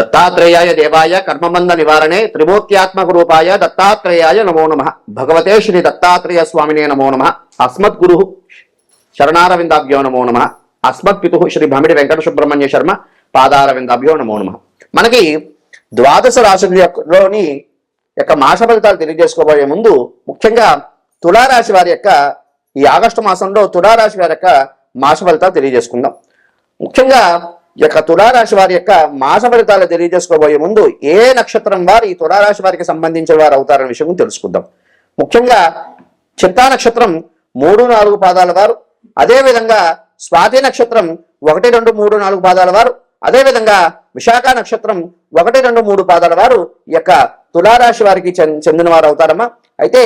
దత్తాత్రేయాయ దేవాయ కర్మబంధ నివారణే త్రిమూర్త్యాత్మక రూపాయ దత్తాత్రేయాయ నమో నమః. భగవతే శ్రీ దత్తాత్రేయ స్వామినే నమో నమః. అస్మద్గురు శరణారవిందాభ్యో నమో నమః. అస్మత్పితు శ్రీ భమిడి వెంకట సుబ్రహ్మణ్య శర్మ పాదారవిందాభ్యో నమో నమః. మనకి ద్వాదశ రాశులలోని యొక్క మాస ఫలితాలు తెలియజేసుకోబోయే ముందు ముఖ్యంగా తులారాశి వారి యొక్క ఈ ఆగస్టు మాసంలో తులారాశి వారి యొక్క మాస ఫలితాలు తెలియజేసుకుందాం. ముఖ్యంగా ఈ యొక్క తులారాశి వారి యొక్క మాస ఫలితాలు తెలియజేసుకోబోయే ముందు ఏ నక్షత్రం వారు ఈ తులారాశి వారికి సంబంధించిన వారు అవుతారనే విషయం తెలుసుకుందాం. ముఖ్యంగా చిత్తా నక్షత్రం 3, 4 పాదాల వారు, అదేవిధంగా స్వాతి నక్షత్రం 1, 2, 3, 4 పాదాల వారు, అదేవిధంగా విశాఖ నక్షత్రం 1, 2, 3 పాదాల వారు ఈ యొక్క తులారాశి వారికి చెందిన వారు అవుతారమ్మా. అయితే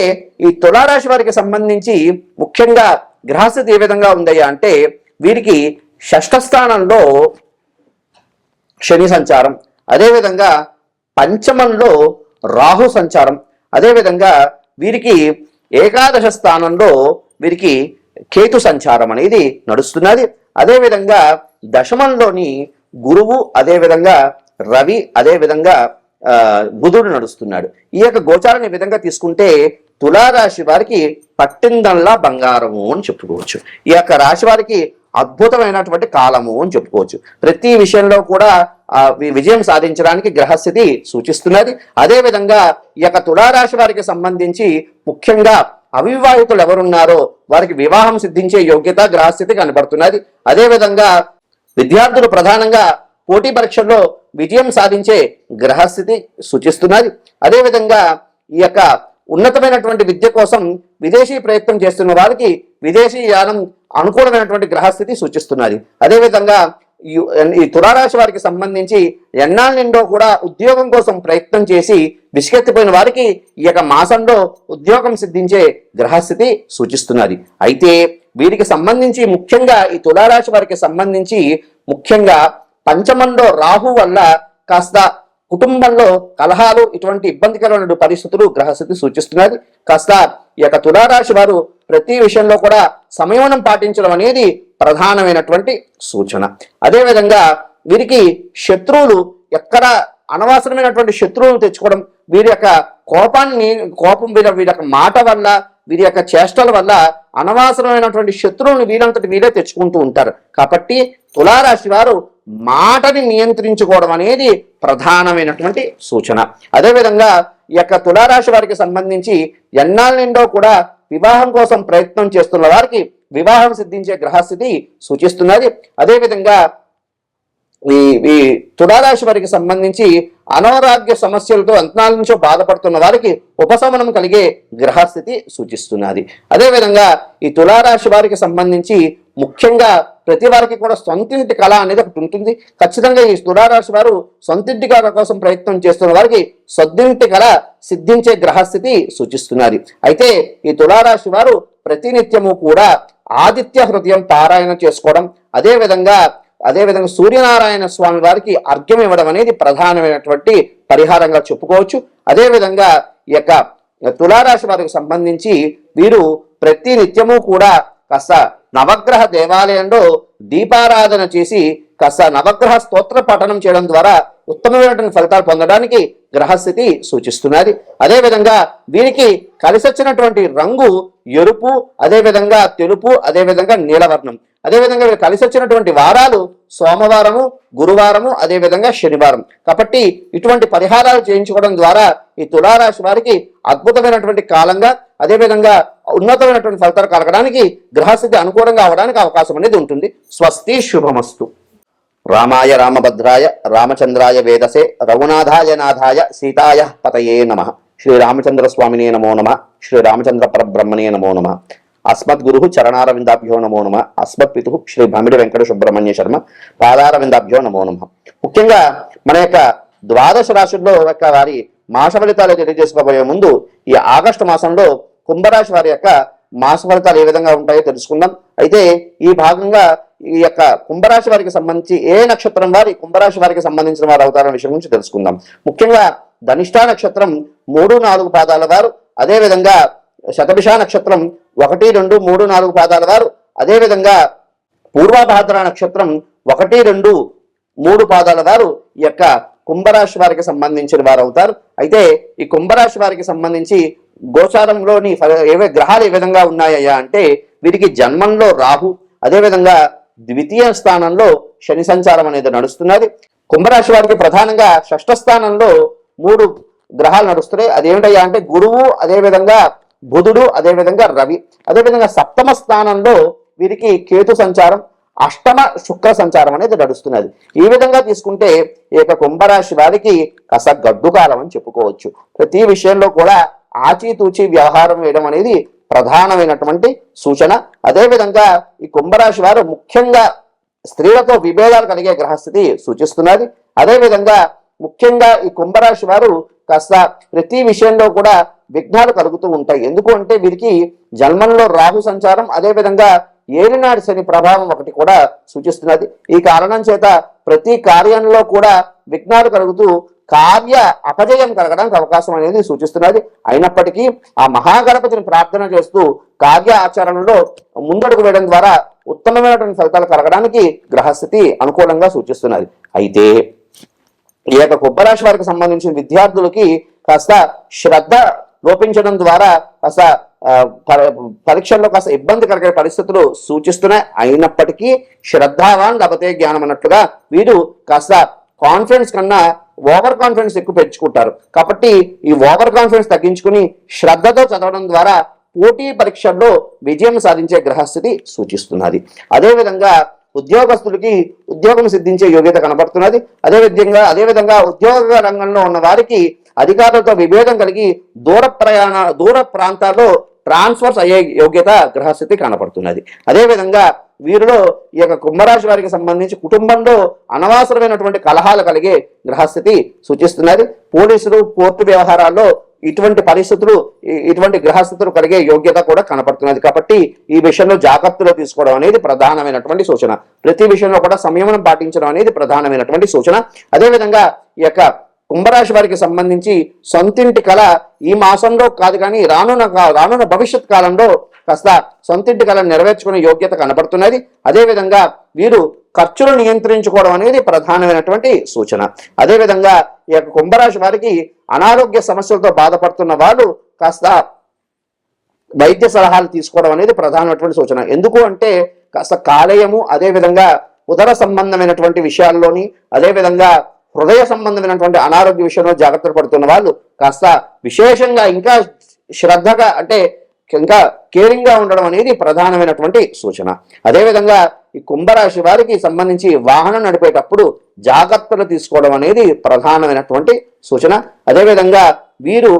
ఈ తులారాశి వారికి సంబంధించి ముఖ్యంగా గ్రహస్థితి ఏ విధంగా ఉందయ్యా అంటే వీరికి షష్ఠ స్థానంలో శని సంచారం, అదేవిధంగా పంచమంలో రాహు సంచారం, అదేవిధంగా వీరికి ఏకాదశ స్థానంలో వీరికి కేతు సంచారం అనేది నడుస్తున్నది. అదేవిధంగా దశమంలోని గురువు, అదేవిధంగా రవి, అదేవిధంగా బుధుడు నడుస్తున్నాడు. ఈ యొక్క గోచారాన్ని విధంగా తీసుకుంటే తులారాశి వారికి పట్టిందల్లా బంగారము అని చెప్పుకోవచ్చు. ఈ యొక్క రాశి వారికి అద్భుతమైనటువంటి కాలము అని చెప్పుకోవచ్చు. ప్రతి విషయంలో కూడా విజయం సాధించడానికి గ్రహస్థితి సూచిస్తున్నది. అదేవిధంగా ఈ యొక్క తులారాశి వారికి సంబంధించి ముఖ్యంగా అవివాహితులు ఎవరున్నారో వారికి వివాహం సిద్ధించే యోగ్యత గ్రహస్థితి కనబడుతున్నది. అదేవిధంగా విద్యార్థులు ప్రధానంగా పోటీ పరీక్షల్లో విజయం సాధించే గ్రహస్థితి సూచిస్తున్నది. అదేవిధంగా ఈ యొక్క ఉన్నతమైనటువంటి విద్య కోసం విదేశీ ప్రయత్నం చేస్తున్న వారికి విదేశీ యానం అనుకూలమైనటువంటి గ్రహస్థితి సూచిస్తున్నది. అదేవిధంగా ఈ తులారాశి వారికి సంబంధించి ఎన్నాళ్ళ నిండో కూడా ఉద్యోగం కోసం ప్రయత్నం చేసి విసుకెత్తిపోయిన వారికి ఈ యొక్క మాసంలో ఉద్యోగం సిద్ధించే గ్రహస్థితి సూచిస్తున్నది. అయితే వీరికి సంబంధించి ముఖ్యంగా ఈ తులారాశి వారికి సంబంధించి ముఖ్యంగా పంచమంలో రాహు వల్ల కాస్త కుటుంబంలో కలహాలు, ఇటువంటి ఇబ్బందికరమైన పరిస్థితులు గ్రహస్థితి సూచిస్తున్నది. కాస్త ఈ యొక్క తులారాశి వారు ప్రతి విషయంలో కూడా సంయమనం పాటించడం అనేది ప్రధానమైనటువంటి సూచన. అదేవిధంగా వీరికి శత్రువులు ఎక్కడ అనవసరమైనటువంటి శత్రువులు తెచ్చుకోవడం, వీరి యొక్క కోపం వీరి యొక్క మాట వల్ల, వీరి యొక్క చేష్టల వల్ల అనవసరమైనటువంటి శత్రువులను వీరంతటి వీరే తెచ్చుకుంటూ ఉంటారు. కాబట్టి తులారాశి వారు మాటని నియంత్రించుకోవడం అనేది ప్రధానమైనటువంటి సూచన. అదేవిధంగా ఈ యొక్క తులారాశి వారికి సంబంధించి ఎన్నాళ్ళ నిండో కూడా వివాహం కోసం ప్రయత్నం చేస్తున్న వారికి వివాహం సిద్ధించే గ్రహస్థితి సూచిస్తున్నది. అదేవిధంగా ఈ తులారాశి వారికి సంబంధించి అనారోగ్య సమస్యలతో అంతనాల నుంచో బాధపడుతున్న వారికి ఉపశమనం కలిగే గ్రహస్థితి సూచిస్తున్నది. అదేవిధంగా ఈ తులారాశి వారికి సంబంధించి ముఖ్యంగా ప్రతి వారికి కూడా సొంతింటి కళ అనేది ఒకటి ఉంటుంది. ఖచ్చితంగా ఈ తులారాశి వారు సొంతింటి కళ కోసం ప్రయత్నం చేస్తున్న వారికి సొంతింటి కళ సిద్ధించే గ్రహస్థితి సూచిస్తున్నది. అయితే ఈ తులారాశి వారు ప్రతినిత్యము కూడా ఆదిత్య హృదయం పారాయణ చేసుకోవడం, అదేవిధంగా సూర్యనారాయణ స్వామి వారికి అర్ఘ్యం ఇవ్వడం అనేది ప్రధానమైనటువంటి పరిహారంగా చెప్పుకోవచ్చు. అదేవిధంగా ఈ యొక్క తులారాశి వారికి సంబంధించి వీరు ప్రతి నిత్యము కూడా కాస్త నవగ్రహ దేవాలయంలో దీపారాధన చేసి కాస్త నవగ్రహ స్తోత్ర పఠనం చేయడం ద్వారా ఉత్తమమైనటువంటి ఫలితాలు పొందడానికి గ్రహస్థితి సూచిస్తున్నది. అదేవిధంగా వీరికి కలిసి వచ్చినటువంటి రంగు ఎరుపు, అదేవిధంగా తెలుపు, అదేవిధంగా నీలవర్ణం. అదేవిధంగా వీరు కలిసి వచ్చినటువంటి వారాలు సోమవారము, గురువారము, అదేవిధంగా శనివారం. కాబట్టి ఇటువంటి పరిహారాలు చేయించుకోవడం ద్వారా ఈ తులారాశి వారికి అద్భుతమైనటువంటి కాలంగా, అదేవిధంగా ఉన్నతమైనటువంటి ఫలితాలు కలగడానికి గ్రహస్థితి అనుకూలంగా అవడానికి అవకాశం అనేది ఉంటుంది. స్వస్తి, శుభమస్తు. రామాయ రామభద్రాయ రామచంద్రాయ వేదసే రఘునాథాయ నాథాయ సీతాయ పతయే నమః. శ్రీరామచంద్ర స్వామినే నమో నమః. శ్రీరామచంద్ర పరబ్రహ్మణే నమో నమః. అస్మద్గురు చరణారవిందాభ్యో నమో నమః. అస్మత్పితు శ్రీ భమిడి వెంకట సుబ్రహ్మణ్య శర్మ పాదారవిందాభ్యో నమో నమః. ముఖ్యంగా మన యొక్క ద్వాదశ రాశుల్లో యొక్క వారి మాస ఫలితాలు తెలియజేసుకోబోయే ముందు ఈ ఆగస్టు మాసంలో కుంభరాశి వారి యొక్క మాస ఫలితాలు ఏ విధంగా ఉంటాయో తెలుసుకుందాం. అయితే ఈ భాగంగా ఈ యొక్క కుంభరాశి వారికి సంబంధించి ఏ నక్షత్రం వారి కుంభరాశి వారికి సంబంధించిన వారు అవుతారన్న విషయం గురించి తెలుసుకుందాం. ముఖ్యంగా ధనిష్ఠా నక్షత్రం 3, 4 పాదాల వారు, అదేవిధంగా శతభిష నక్షత్రం 1, 2, 3, 4 పాదాల వారు, అదేవిధంగా పూర్వభాద్ర నక్షత్రం 1, 2, 3 పాదాల వారు ఈ యొక్క కుంభరాశి వారికి సంబంధించిన వారు అవుతారు. అయితే ఈ కుంభరాశి వారికి సంబంధించి గోచారంలోని ఏవే గ్రహాలు ఏ విధంగా ఉన్నాయా అంటే వీరికి జన్మంలో రాహు, అదేవిధంగా ద్వితీయ స్థానంలో శని సంచారం అనేది నడుస్తున్నది. కుంభరాశి వారికి ప్రధానంగా షష్ఠ స్థానంలో 3 గ్రహాలు నడుస్తున్నాయి. అదేమిటయ్యా అంటే గురువు, అదేవిధంగా బుధుడు, అదేవిధంగా రవి. అదేవిధంగా సప్తమ స్థానంలో వీరికి కేతు సంచారం, అష్టమ శుక్ర సంచారం అనేది నడుస్తున్నది. ఈ విధంగా తీసుకుంటే ఈ యొక్క కుంభరాశి వారికి కాస్త గడ్డు కాలం అని చెప్పుకోవచ్చు. ప్రతి విషయంలో కూడా ఆచితూచి వ్యవహారం వేయడం అనేది ప్రధానమైనటువంటి సూచన. అదేవిధంగా ఈ కుంభరాశి వారు ముఖ్యంగా స్త్రీలతో విభేదాలు కలిగే గ్రహస్థితి సూచిస్తున్నది. అదేవిధంగా ముఖ్యంగా ఈ కుంభరాశి వారు కాస్త ప్రతి విషయంలో కూడా విఘ్నాలు కలుగుతూ ఉంటాయి. ఎందుకు అంటే వీరికి జన్మంలో రాహు సంచారం, అదేవిధంగా ఏలినాటి శని ప్రభావం ఒకటి కూడా సూచిస్తున్నది. ఈ కారణం చేత ప్రతి కార్యంలో కూడా విఘ్నాలు కలుగుతూ కార్య అపజయం కలగడానికి అవకాశం అనేది సూచిస్తున్నది. అయినప్పటికీ ఆ మహాగణపతిని ప్రార్థన చేస్తూ కార్య ఆచరణలో ముందడుగు వేయడం ద్వారా ఉత్తమమైనటువంటి ఫలితాలు కలగడానికి గ్రహస్థితి అనుకూలంగా సూచిస్తున్నది. అయితే ఈ యొక్క కుంభరాశి వారికి సంబంధించిన విద్యార్థులకి కాస్త శ్రద్ధ లోపించడం ద్వారా కాస్త పరీక్షల్లో కాస్త ఇబ్బంది కలిగే పరిస్థితులు సూచిస్తున్నాయి. అయినప్పటికీ శ్రద్ధావాన్ లభతే జ్ఞానం అన్నట్లుగా వీరు కాస్త కాన్ఫిడెన్స్ కన్నా ఓవర్ కాన్ఫిడెన్స్ ఎక్కువ పెంచుకుంటారు. కాబట్టి ఈ ఓవర్ కాన్ఫిడెన్స్ తగ్గించుకుని శ్రద్ధతో చదవడం ద్వారా పోటీ పరీక్షల్లో విజయం సాధించే గ్రహస్థితి సూచిస్తున్నది. అదేవిధంగా ఉద్యోగస్తులకి ఉద్యోగం సిద్ధించే యోగ్యత కనబడుతున్నది. అదేవిధంగా ఉద్యోగ రంగంలో ఉన్న వారికి అధికారులతో విభేదం కలిగి దూర ప్రాంతాల్లో ట్రాన్స్ఫర్స్ అయ్యే యోగ్యత గ్రహస్థితి కనపడుతున్నది. అదేవిధంగా వీరిలో ఈ యొక్క కుంభరాశి వారికి సంబంధించి కుటుంబంలో అనవసరమైనటువంటి కలహాలు కలిగే గ్రహస్థితి సూచిస్తున్నది. పోలీసులు, కోర్టు వ్యవహారాల్లో ఇటువంటి గ్రహస్థితులు కలిగే యోగ్యత కూడా కనపడుతున్నది. కాబట్టి ఈ విషయంలో జాగ్రత్తలు తీసుకోవడం అనేది ప్రధానమైనటువంటి సూచన. ప్రతి విషయంలో కూడా సంయమనం పాటించడం అనేది ప్రధానమైనటువంటి సూచన. అదేవిధంగా ఈ యొక్క కుంభరాశి వారికి సంబంధించి సొంతింటి కళ ఈ మాసంలో కాదు కానీ రానున్న భవిష్యత్ కాలంలో కాస్త సొంతింటి కళ నెరవేర్చుకునే యోగ్యత కనబడుతున్నది. అదేవిధంగా వీరు ఖర్చులు నియంత్రించుకోవడం అనేది ప్రధానమైనటువంటి సూచన. అదేవిధంగా ఈ యొక్క కుంభరాశి వారికి అనారోగ్య సమస్యలతో బాధపడుతున్న వాళ్ళు కాస్త వైద్య సలహాలు తీసుకోవడం అనేది ప్రధానమైనటువంటి సూచన. ఎందుకు అంటే కాస్త కాలేయము, అదేవిధంగా ఉదర సంబంధమైనటువంటి విషయాల్లోని, అదేవిధంగా హృదయ సంబంధమైనటువంటి అనారోగ్య విషయంలో జాగ్రత్తలు పడుతున్న వాళ్ళు కాస్త విశేషంగా ఇంకా శ్రద్ధగా అంటే ఇంకా కేరింగ్ గా ఉండడం అనేది ప్రధానమైనటువంటి సూచన. అదేవిధంగా ఈ కుంభరాశి వారికి సంబంధించి వాహనం నడిపేటప్పుడు జాగ్రత్తలు తీసుకోవడం అనేది ప్రధానమైనటువంటి సూచన. అదేవిధంగా వీరు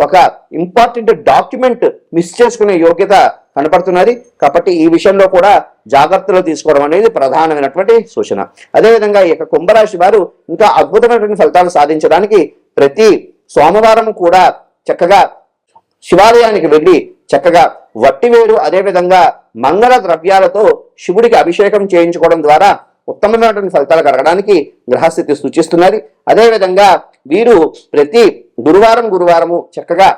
ఒక ఇంపార్టెంట్ డాక్యుమెంట్ మిస్ చేసుకునే యోగ్యత కనపడుతున్నది. కాబట్టి ఈ విషయంలో కూడా జాగ్రత్తలు తీసుకోవడం అనేది ప్రధానమైనటువంటి సూచన. అదేవిధంగా ఈ యొక్క కుంభరాశి వారు ఇంకా అద్భుతమైనటువంటి ఫలితాలు సాధించడానికి ప్రతి సోమవారం కూడా చక్కగా శివాలయానికి వెళ్ళి చక్కగా వట్టివేరు, అదేవిధంగా మంగళ ద్రవ్యాలతో శివుడికి అభిషేకం చేయించుకోవడం ద్వారా ఉత్తమమైనటువంటి ఫలితాలు కలగడానికి గ్రహస్థితి సూచిస్తున్నది. అదేవిధంగా వీరు ప్రతి గురువారము చక్కగా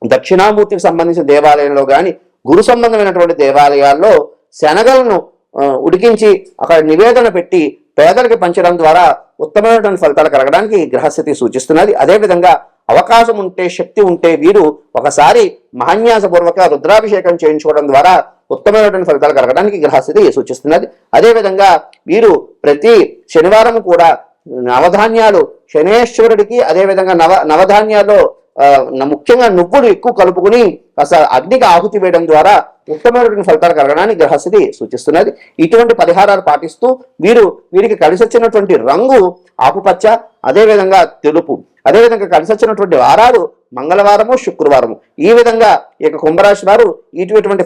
దక్షిణామూర్తికి సంబంధించిన దేవాలయంలో కానీ గురు సంబంధమైనటువంటి దేవాలయాల్లో శనగలను ఉడికించి అక్కడ నివేదన పెట్టి పేదలకు పంచడం ద్వారా ఉత్తమమైనటువంటి ఫలితాలు కలగడానికి గ్రహస్థితి సూచిస్తున్నది. అదేవిధంగా అవకాశం ఉంటే, శక్తి ఉంటే వీరు ఒకసారి మహాన్యాసపూర్వక రుద్రాభిషేకం చేయించుకోవడం ద్వారా ఉత్తమమైనటువంటి ఫలితాలు కలగడానికి గ్రహస్థితి సూచిస్తున్నది. అదేవిధంగా వీరు ప్రతి శనివారం కూడా నవధాన్యాలు శనేశ్వరుడికి, అదేవిధంగా నవధాన్యాల్లో ముఖ్యంగా నువ్వులు ఎక్కువ కలుపుకుని అసలు అగ్నికి ఆహుతి వేయడం ద్వారా ఉత్తమమైనటువంటి ఫలితాలు కలగడానికి గ్రహస్థితి సూచిస్తున్నది. ఇటువంటి పరిహారాలు పాటిస్తూ వీరికి కలిసి వచ్చినటువంటి రంగు ఆకుపచ్చ, అదేవిధంగా తెలుపు. అదేవిధంగా కలిసి వచ్చినటువంటి వారాలు మంగళవారము, శుక్రవారము. ఈ విధంగా ఈ యొక్క కుంభరాశి వారు ఇటువంటి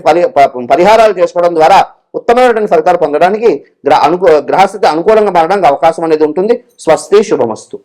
పరిహారాలు చేసుకోవడం ద్వారా ఉత్తమమైనటువంటి ఫలితాలు పొందడానికి గ్రహస్థితి అనుకూలంగా మారడానికి అవకాశం అనేది ఉంటుంది. స్వస్తి, శుభమస్తు.